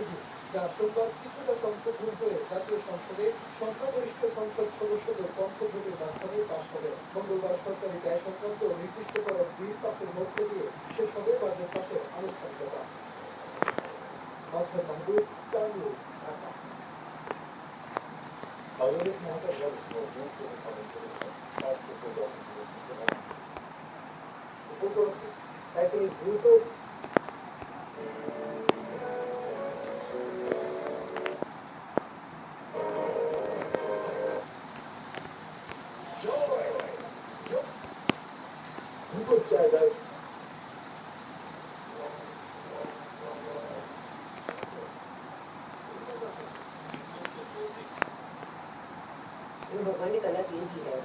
বিল, যা সোমবার কিছুটা সংশোধন হয়ে জাতীয় সংসদে সংখ্যাগরিষ্ঠ সংসদ সদস্যদের কণ্ঠভোটের মাধ্যমে পাশ হবে। মঙ্গলবার সরকারি ব্যয় সংক্রান্ত নির্দিষ্ট করা বিল পাশের মধ্য দিয়ে শেষ হবে বাজেট পাশের আনুষ্ঠানিকতা। মাঝার মাহবুব, স্টার নিউজ, ঢাকা। বাংলাদেশ মহাকাশ গবেষণা ও দূরত্ব উদ্ভাবন প্রতিষ্ঠান স্পার্ক সেক্টর দর্শন উপকরণ একটি দ্রুত দ্রুত জায়গায় भगवान ने कला दी भी है।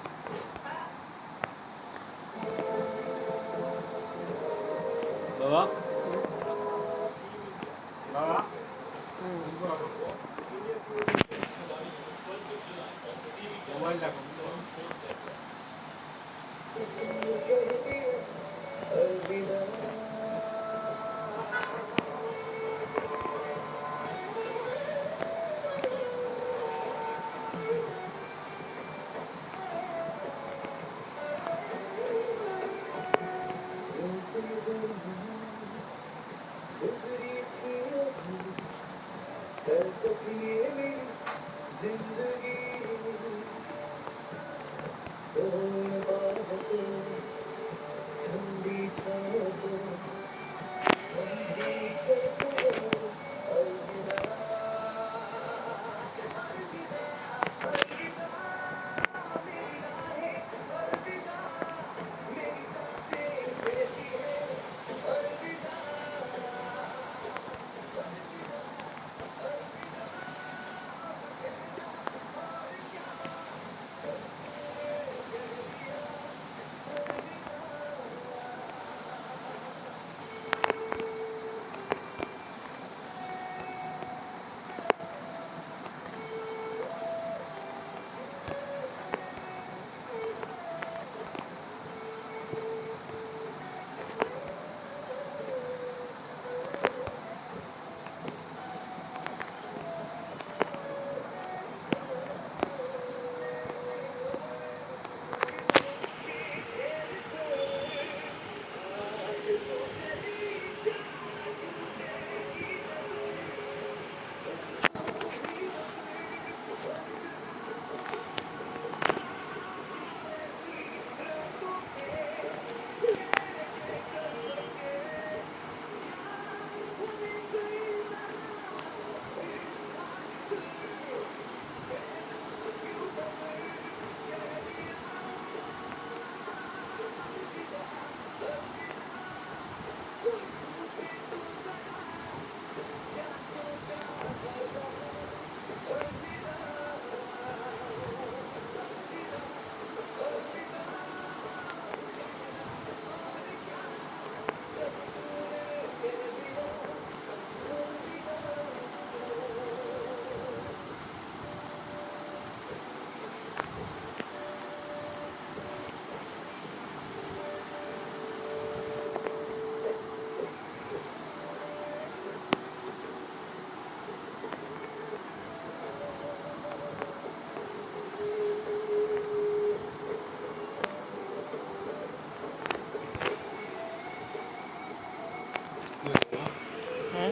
बाबा बाबा मोबाइल देखो जिंदगी ठंडी হ্যাঁ